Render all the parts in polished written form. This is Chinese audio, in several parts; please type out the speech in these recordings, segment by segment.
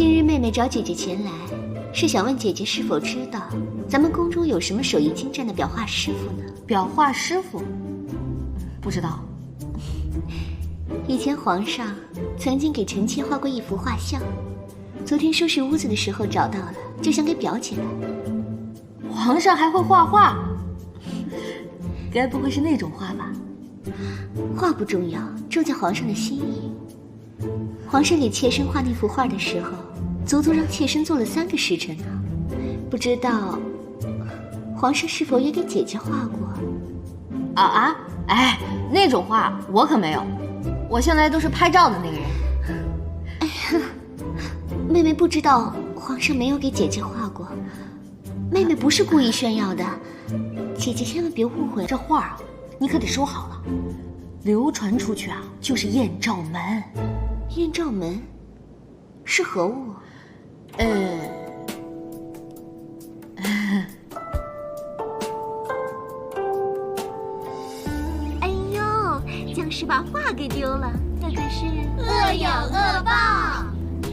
今日妹妹找姐姐前来，是想问姐姐是否知道咱们宫中有什么手艺精湛的裱画师傅呢？裱画师傅？不知道。以前皇上曾经给臣妾画过一幅画像，昨天收拾屋子的时候找到了，就想给裱起来。皇上还会画画？该不会是那种画吧？画不重要，重在皇上的心意。皇上给妾身画那幅画的时候，足足让妾身做了3个时辰呢。不知道皇上是否也给姐姐画过？哎，那种画我可没有，我向来都是拍照的那个人。哎呀，妹妹不知道皇上没有给姐姐画过，妹妹不是故意炫耀的，姐姐千万别误会。这画啊，你可得收好了，流传出去啊，就是艳照门。艳照门是何物？哎呦，僵尸把画给丢了，那可是恶有恶报。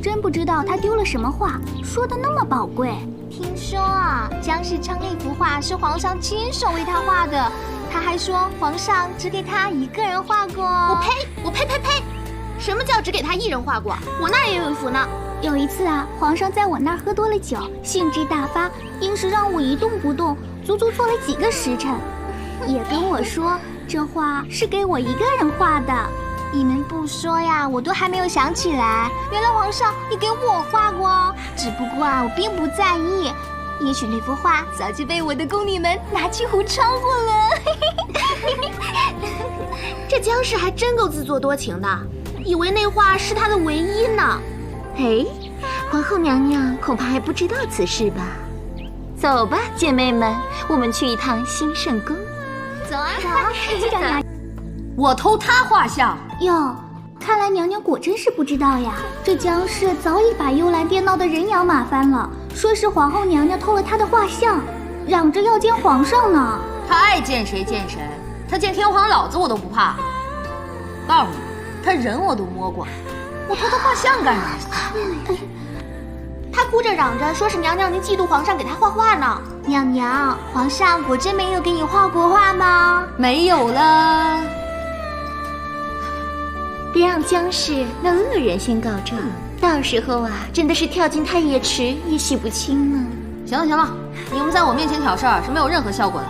真不知道他丢了什么画，说的那么宝贵。听说啊，僵尸称那幅画是皇上亲手为他画的，他还说皇上只给他一个人画过。我呸！什么叫只给他一人画过？我那儿也有一幅呢。有一次啊，皇上在我那儿喝多了酒，兴致大发，硬是让我一动不动，足足做了几个时辰，也跟我说这画是给我一个人画的。你们不说呀，我都还没有想起来，原来皇上也给我画过。只不过啊，我并不在意，也许那幅画早就被我的宫女们拿去胡抄过了。这僵尸还真够自作多情的，以为那画是他的唯一呢。哎，皇后娘娘恐怕还不知道此事吧？走吧，姐妹们，我们去一趟兴圣宫。走啊！我偷他画像哟，看来娘娘果真是不知道呀。这僵尸早已把幽兰殿闹得人仰马翻了，说是皇后娘娘偷了她的画像，嚷着要见皇上呢。他爱见谁见谁，他见天皇老子我都不怕。告诉你，他人我都摸过，我偷他画像干啥？他哭着嚷着说是娘娘您嫉妒皇上给他画画呢。娘娘，皇上果真没有给你画过画吗？没有了。别让僵尸那恶人先告状，到时候啊，真的是跳进太液池也洗不清呢。行了，你们在我面前挑事儿是没有任何效果的，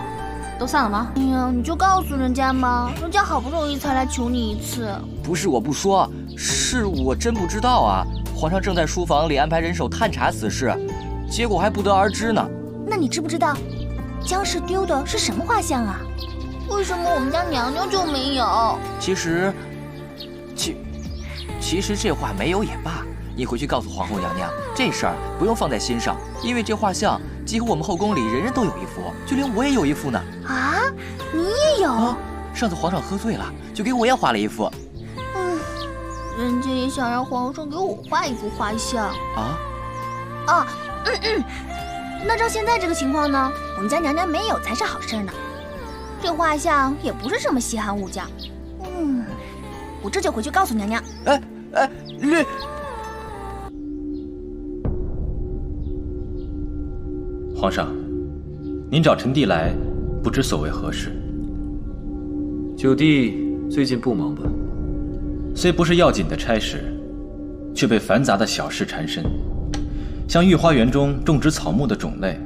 都散了吗？哎呀，你就告诉人家嘛，人家好不容易才来求你一次。不是我不说，是我真不知道啊。皇上正在书房里安排人手探查此事，结果还不得而知呢。那你知不知道，僵尸丢的是什么画像啊？为什么我们家娘娘就没有？其实这话没有也罢，你回去告诉皇后娘娘，这事儿不用放在心上，因为这画像几乎我们后宫里人人都有一幅，就连我也有一幅呢。啊，你也有？啊，上次皇上喝醉了，就给我也画了一幅。人家也想让皇上给我画一幅画像啊。那照现在这个情况呢，我们家娘娘没有才是好事呢。这画像也不是什么稀罕物件。我这就回去告诉娘娘。皇上，您找臣弟来，不知所为何事？九弟最近不忙吧？虽不是要紧的差事，却被繁杂的小事缠身。像御花园中种植草木的种类，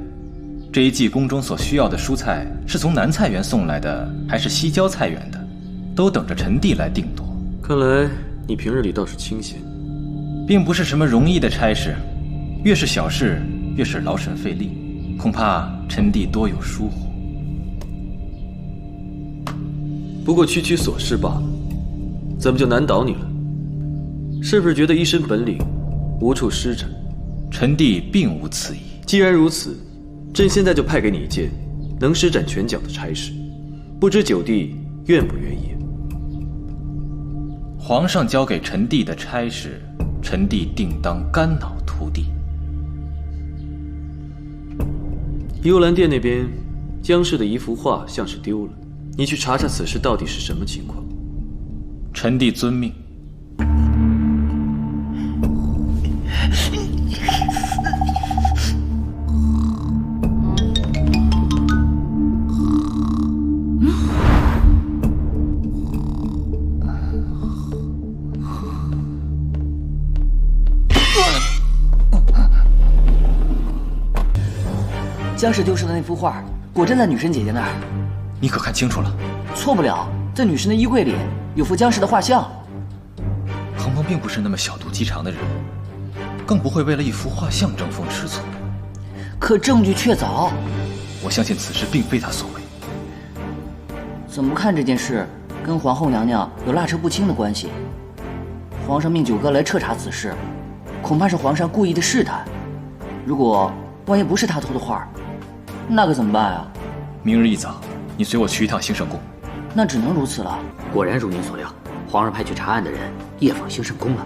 这一季宫中所需要的蔬菜是从南菜园送来的，还是西郊菜园的，都等着臣弟来定夺。看来你平日里倒是清闲，并不是什么容易的差事，越是小事，越是劳神费力，恐怕臣弟多有疏忽。不过区区琐事罢了，怎么就难倒你了？是不是觉得一身本领无处施展？臣弟并无此意。既然如此，朕现在就派给你一件能施展拳脚的差事，不知九弟愿不愿意？皇上交给臣弟的差事，臣弟定当肝脑涂地。幽兰殿那边，僵尸的一幅画像是丢了，你去查查此事到底是什么情况。臣弟遵命。江氏丢失的那幅画，果真在女神姐姐那儿。你可看清楚了？错不了，在女神的衣柜里有幅江氏的画像。恒鹏并不是那么小肚鸡肠的人，更不会为了一幅画像争风吃醋。可证据确凿，我相信此事并非他所为。怎么看这件事跟皇后娘娘有拉扯不清的关系？皇上命九哥来彻查此事，恐怕是皇上故意的试探。如果万一不是他偷的画，那可怎么办啊？明日一早，你随我去一趟兴圣宫。那只能如此了。果然如您所料，皇上派去查案的人夜访兴圣宫了。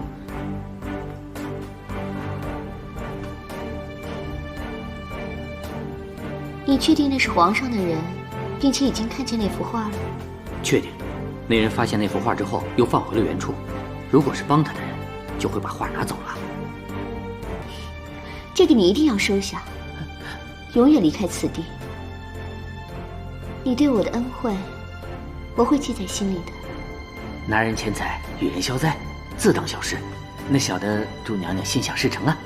你确定那是皇上的人，并且已经看见那幅画了？确定，那人发现那幅画之后又放回了原处。如果是帮他的人，就会把画拿走了。这个你一定要收下，永远离开此地。你对我的恩惠，我会记在心里的。拿人钱财与人消灾，自当小事。那小的祝娘娘心想事成啊。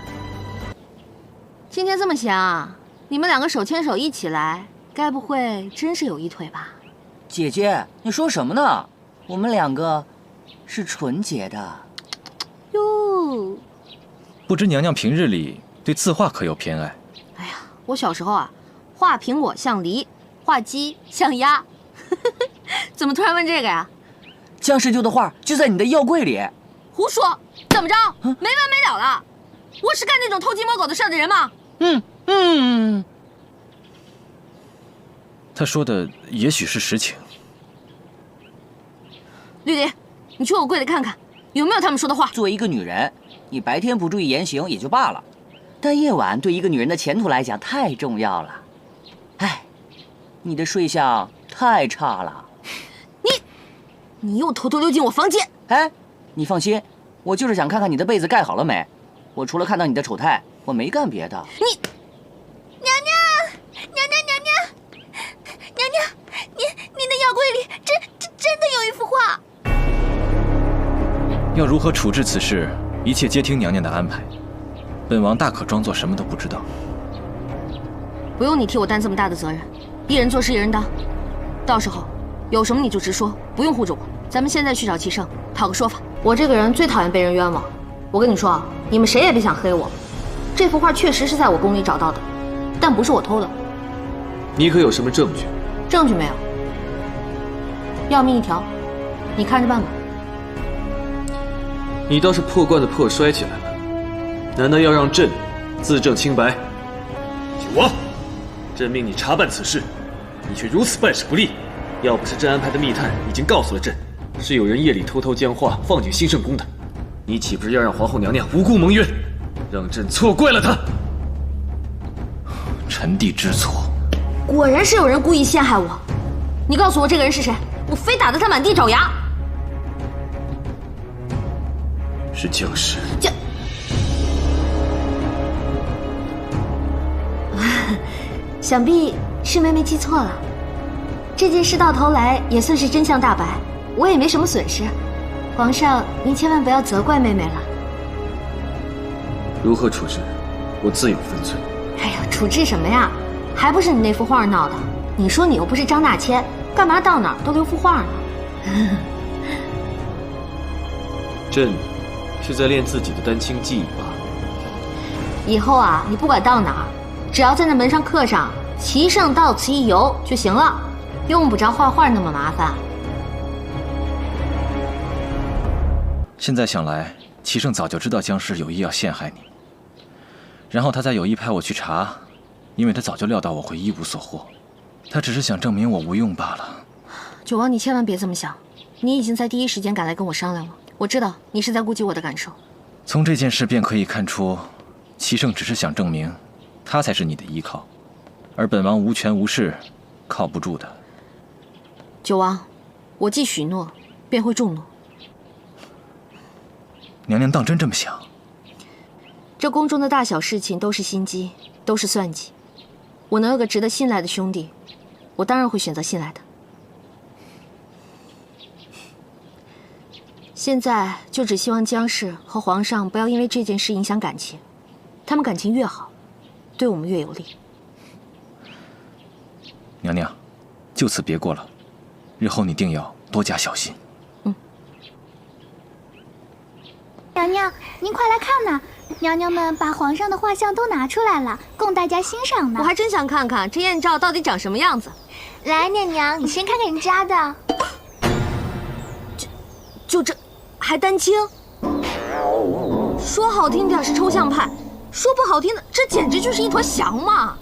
今天这么闲啊，你们两个手牵手一起来，该不会真是有一腿吧？姐姐，你说什么呢？我们两个是纯洁的。哟，不知娘娘平日里对字画可有偏爱？哎呀，我小时候啊，画苹果像梨，画鸡像鸭。怎么突然问这个呀？江氏丢的画就在你的药柜里。胡说！怎么着？没完没了了？我是干那种偷鸡摸狗的事儿的人吗？他说的也许是实情。绿蝶，你去我柜里看看，有没有他们说的话。作为一个女人，你白天不注意言行也就罢了，但夜晚对一个女人的前途来讲太重要了。哎，你的睡相太差了。你又偷偷溜进我房间。哎，你放心，我就是想看看你的被子盖好了没。我除了看到你的丑态，我没干别的。你，娘娘，你的药柜里真的有一幅画。要如何处置此事，一切皆听娘娘的安排。本王大可装作什么都不知道。不用你替我担这么大的责任，一人做事一人当。到时候有什么你就直说，不用护着我。咱们现在去找齐胜讨个说法。我这个人最讨厌被人冤枉。我跟你说啊，你们谁也别想黑我。这幅画确实是在我宫里找到的，但不是我偷的。你可有什么证据？证据没有，要命一条，你看着办吧。你倒是破罐子破摔起来了，难道要让朕自证清白？九王，朕命你查办此事，你却如此办事不力。要不是朕安排的密探已经告诉了朕，是有人夜里偷偷将画放进兴圣宫的，你岂不是要让皇后娘娘无辜蒙冤，让朕错怪了她？臣弟知错。果然是有人故意陷害我。你告诉我这个人是谁，我非打得他满地找牙。是江氏。想必是妹妹记错了。这件事到头来也算是真相大白，我也没什么损失。皇上，您千万不要责怪妹妹了。如何处置，我自有分寸。哎呀，处置什么呀？还不是你那幅画闹的。你说你又不是张大千，干嘛到哪儿都留幅画呢？朕是在练自己的丹青技艺吧。以后啊，你不管到哪儿，只要在那门上刻上“齐胜到此一游”就行了，用不着画画那么麻烦。现在想来，齐胜早就知道江氏有意要陷害你，然后他再有意派我去查，因为他早就料到我会一无所获，他只是想证明我无用罢了。九王，你千万别这么想，你已经在第一时间赶来跟我商量了，我知道你是在顾及我的感受。从这件事便可以看出，齐胜只是想证明他才是你的依靠，而本王无权无势，靠不住的。九王，我既许诺，便会重诺。娘娘当真这么想？这宫中的大小事情都是心机，都是算计。我能有个值得信赖的兄弟，我当然会选择信赖的。现在就只希望姜氏和皇上不要因为这件事影响感情，他们感情越好，对我们越有利。娘娘，就此别过了，日后你定要多加小心。娘娘，您快来看呐！娘娘们把皇上的画像都拿出来了，供大家欣赏呢。我还真想看看这艳照到底长什么样子。来，娘娘，你先看看人家的。就这，还丹青？说好听点是抽象派，说不好听的，这简直就是一坨翔嘛！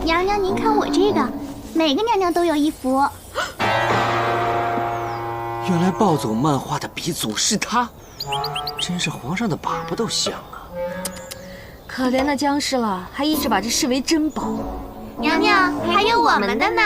娘娘，您看我这个，每个娘娘都有一幅。原来暴走漫画的鼻祖是他，真是皇上的粑粑都香啊！可怜的姜氏了，还一直把这视为珍宝。娘娘，还有我们的呢。